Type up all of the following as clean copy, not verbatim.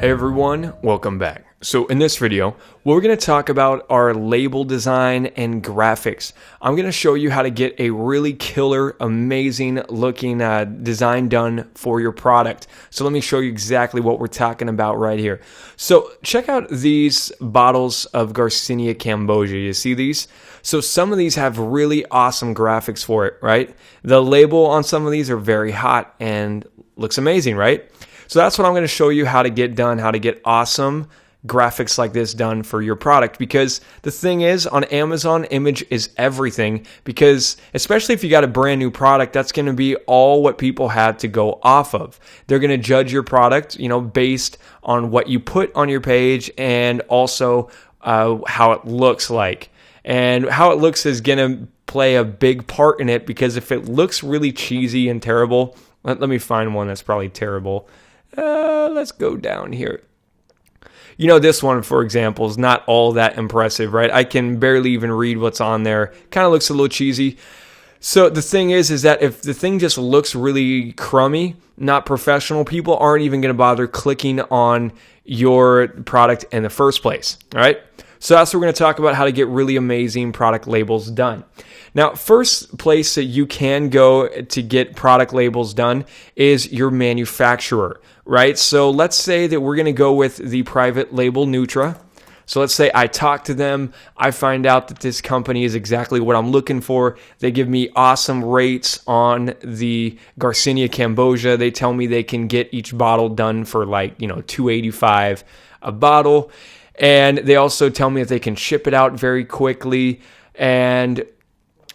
Hey everyone, welcome back. So in this video, we're going to talk about our label design and graphics. I'm going to show you how to get a really killer, amazing looking design done for your product. So let me show you exactly what we're talking about right here. So check out these bottles of Garcinia Cambogia. You see these? So some of these have really awesome graphics for it, right? The label on some of these are very hot and looks amazing, right? So that's what I'm going to show you how to get done, how to get awesome graphics like this done for your product. Because the thing is, on Amazon, image is everything. Because especially if you got a brand new product, that's going to be all what people have to go off of. They're going to judge your product, based on what you put on your page and also how it looks like. And how it looks is going to play a big part in it, because if it looks really cheesy and terrible, let me find one that's probably terrible. Let's go down here. This one, for example, is not all that impressive, right? I can barely even read what's on there. Kind of looks a little cheesy. So the thing is that if the thing just looks really crummy, not professional, people aren't even going to bother clicking on your product in the first place, all right? So that's what we're going to talk about, how to get really amazing product labels done. Now, first place that you can go to get product labels done is your manufacturer, right? So let's say that we're going to go with the private label Nutra. So let's say I talk to them, I find out that this company is exactly what I'm looking for. They give me awesome rates on the Garcinia Cambogia. They tell me they can get each bottle done for $285 a bottle. And they also tell me that they can ship it out very quickly. And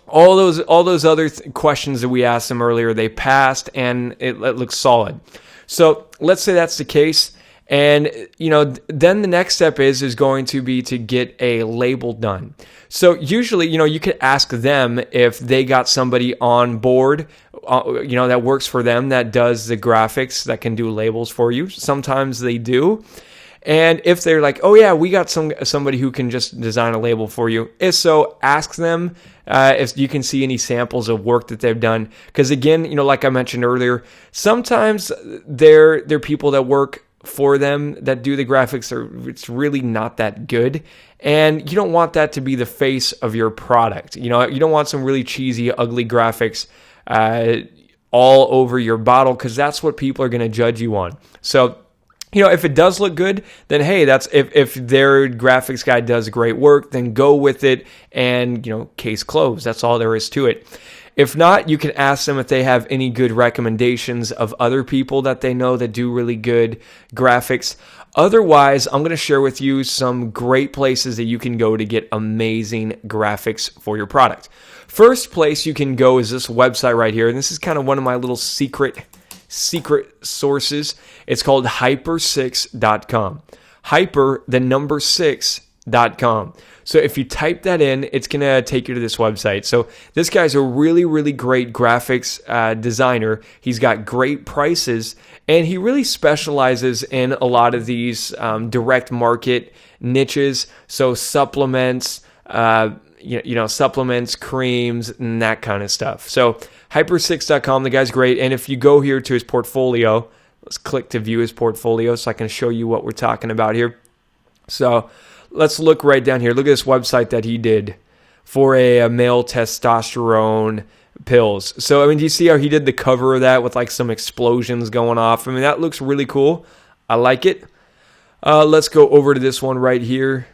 all those other questions that we asked them earlier, they passed, and it looks solid. So let's say that's the case. And, then the nenext step is going to be to get a label done. So usually, you could ask them if they got somebody on board, that works for them, that does the graphics, that can do labels for you. Sometimes they do. And if they're like, oh yeah, we got somebody who can just design a label for you. If so, ask them if you can see any samples of work that they've done. Because again, like I mentioned earlier, sometimes they're people that work for them that do the graphics, it's really not that good. And you don't want that to be the face of your product. You don't want some really cheesy, ugly graphics all over your bottle, because that's what people are going to judge you on. So if it does look good, then hey, that's if their graphics guy does great work, then go with it, and case closed. That's all there is to it. If not, you can ask them if they have any good recommendations of other people that they know that do really good graphics. Otherwise, I'm going to share with you some great places that you can go to get amazing graphics for your product. First place you can go is this website right here, and this is kind of one of my little secret sources. It's called hyper6.com. Hyper, the number 6.com. So if you type that in, it's going to take you to this website. So this guy's a really, really great graphics designer. He's got great prices, and he really specializes in a lot of these direct market niches. So supplements, supplements, creams, and that kind of stuff. So hyper6.com, the guy's great. And if you go here to his portfolio, let's click to view his portfolio so I can show you what we're talking about here. So let's look right down here. Look at this website that he did for a male testosterone pills. So, do you see how he did the cover of that with like some explosions going off? That looks really cool. I like it. Let's go over to this one right here.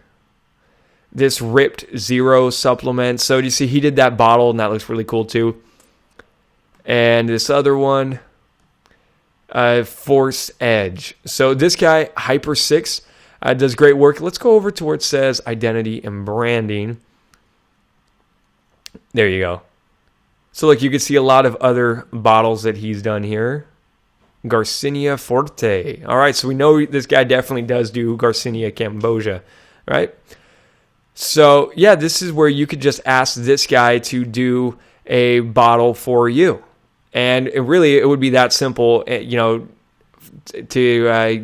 This Ripped Zero supplement. So do you see he did that bottle, and that looks really cool too. And this other one, Force Edge. So this guy, Hyper6, does great work. Let's go over to where it says identity and branding. There you go. So look, you can see a lot of other bottles that he's done here. Garcinia Forte. All right, so we know this guy definitely does do Garcinia Cambogia, right? So yeah, this is where you could just ask this guy to do a bottle for you. And it would be that simple, to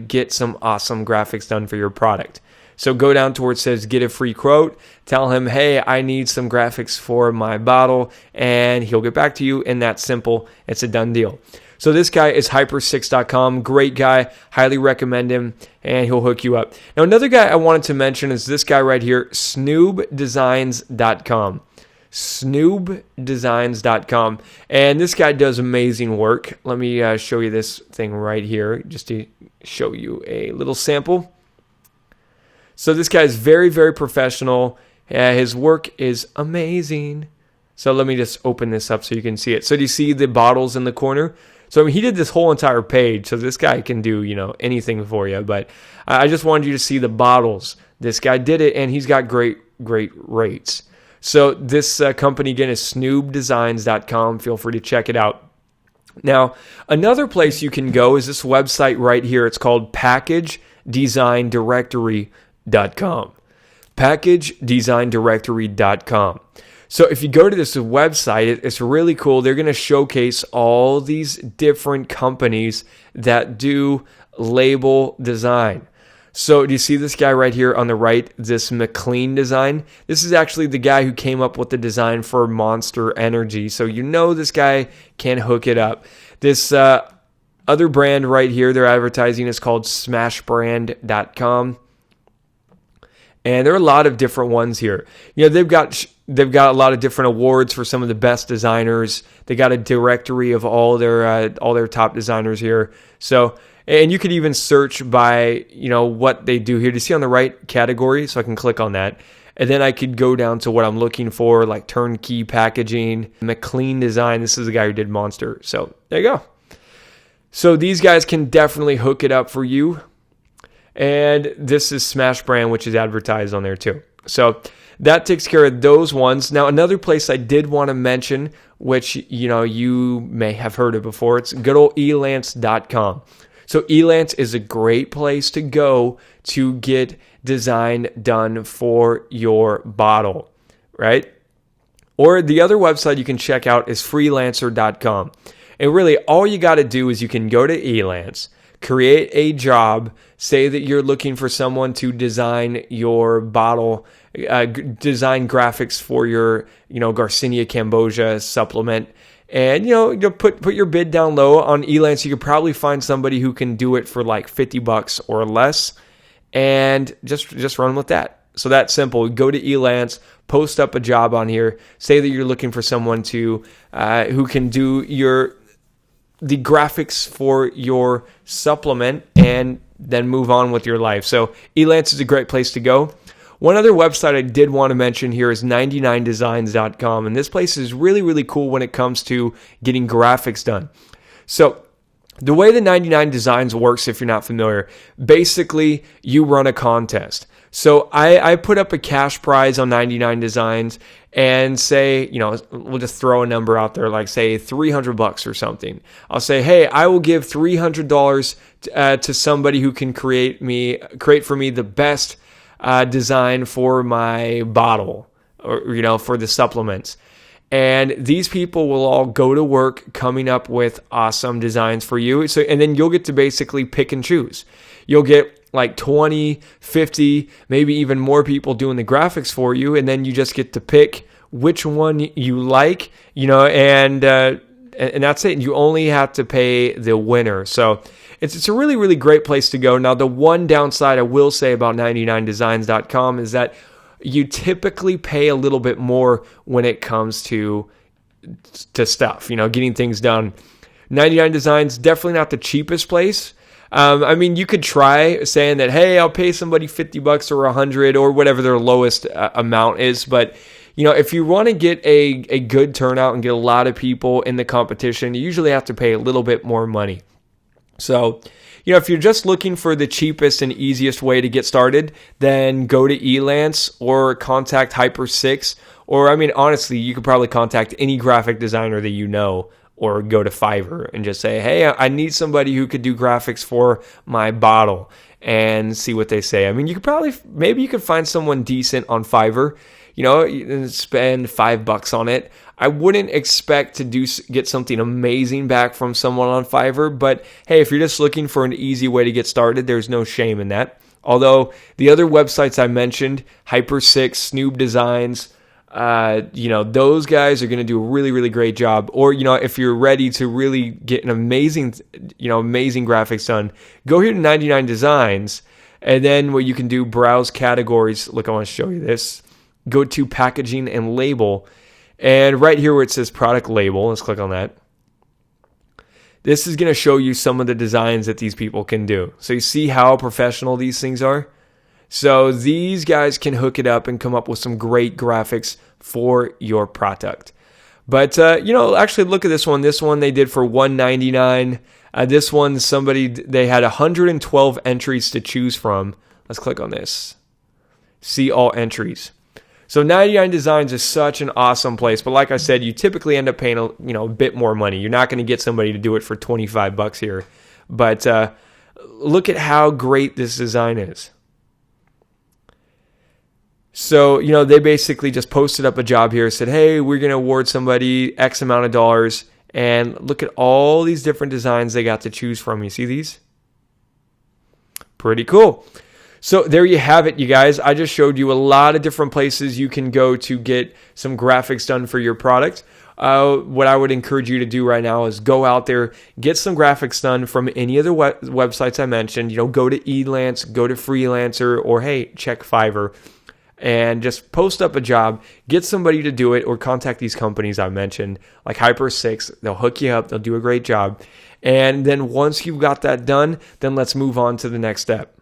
get some awesome graphics done for your product. So go down to where it says get a free quote. Tell him, hey, I need some graphics for my bottle, and he'll get back to you. And that's simple. It's a done deal. So this guy is hyper6.com. Great guy. Highly recommend him, and he'll hook you up. Now, another guy I wanted to mention is this guy right here, snoobdesigns.com. snoobdesigns.com. And this guy does amazing work. Let me show you this thing right here just to show you a little sample. So this guy is very, very professional. His work is amazing. So let me just open this up so you can see it. So do you see the bottles in the corner? So I mean, he did this whole entire page. So this guy can do, anything for you. But I just wanted you to see the bottles. This guy did it, and he's got great rates. So this company, again, is snoobdesigns.com. Feel free to check it out. Now, another place you can go is this website right here. It's called PackageDesignDirectory.com. PackageDesignDirectory.com. So if you go to this website, it's really cool. They're going to showcase all these different companies that do label design. So do you see this guy right here on the right, this McLean design? This is actually the guy who came up with the design for Monster Energy. So this guy can hook it up. This other brand right here they're advertising is called smashbrand.com. And there are a lot of different ones here. They've got a lot of different awards for some of the best designers. They got a directory of all their top designers here. So, and you could even search by what they do here. Do you see on the right category? So I can click on that, and then I could go down to what I'm looking for, like turnkey packaging, McLean design. This is the guy who did Monster. So there you go. So these guys can definitely hook it up for you. And this is Smash Brand, which is advertised on there too. So that takes care of those ones. Now, another place I did want to mention, which you may have heard of before, it's good old elance.com. So Elance is a great place to go to get design done for your bottle, right? Or the other website you can check out is freelancer.com. And really, all you got to do is you can go to Elance, create a job, say that you're looking for someone to design your bottle, design graphics for your, Garcinia Cambogia supplement, and put your bid down low on Elance. You could probably find somebody who can do it for like $50 or less, and just run with that. So that's simple. Go to Elance, post up a job on here, say that you're looking for someone to who can do the graphics for your supplement, and then move on with your life. So Elance is a great place to go. One other website I did want to mention here is 99designs.com, and this place is really, really cool when it comes to getting graphics done. So the way the 99 Designs works, if you're not familiar, basically you run a contest. So I put up a cash prize on 99 Designs and say, we'll just throw a number out there, like say $300 or something. I'll say, hey, I will give $300 to somebody who can create for me the best design for my bottle, or for the supplements. And these people will all go to work coming up with awesome designs for you. So, and then you'll get to basically pick and choose. You'll get like 20, 50, maybe even more people doing the graphics for you. And then you just get to pick which one you like, and that's it. You only have to pay the winner. So it's a really, really great place to go. Now, the one downside I will say about 99designs.com is that you typically pay a little bit more when it comes to stuff, getting things done. 99 Designs, definitely not the cheapest place. You could try saying that, hey, I'll pay somebody $50 or $100 or whatever their lowest amount is. But, if you want to get a good turnout and get a lot of people in the competition, you usually have to pay a little bit more money. So, if you're just looking for the cheapest and easiest way to get started, then go to Elance or contact Hyper6. Or, honestly, you could probably contact any graphic designer that you know, or go to Fiverr and just say, hey, I need somebody who could do graphics for my bottle, and see what they say. You could maybe you could find someone decent on Fiverr, and spend $5 on it. I wouldn't expect to get something amazing back from someone on Fiverr, but hey, if you're just looking for an easy way to get started, there's no shame in that. Although the other websites I mentioned, Hyper6, Snoop Designs, those guys are going to do a really, really great job. Or, if you're ready to really get an amazing graphics done, go here to 99 Designs. And then what you can do, browse categories. Look, I want to show you this. Go to packaging and label. And right here where it says product label, let's click on that. This is going to show you some of the designs that these people can do. So you see how professional these things are? So these guys can hook it up and come up with some great graphics for your product. But, actually look at this one. This one they did for $199. This one, they had 112 entries to choose from. Let's click on this. See all entries. So 99 Designs is such an awesome place. But like I said, you typically end up paying a bit more money. You're not going to get somebody to do it for $25 here. But look at how great this design is. So, they basically just posted up a job here, said, hey, we're going to award somebody X amount of dollars. And look at all these different designs they got to choose from. You see these? Pretty cool. So there you have it, you guys. I just showed you a lot of different places you can go to get some graphics done for your product. What I would encourage you to do right now is go out there, get some graphics done from any of the websites I mentioned. Go to Elance, go to Freelancer, or hey, check Fiverr. And just post up a job, get somebody to do it, or contact these companies I mentioned, like Hyper6. They'll hook you up. They'll do a great job. And then once you've got that done, then let's move on to the next step.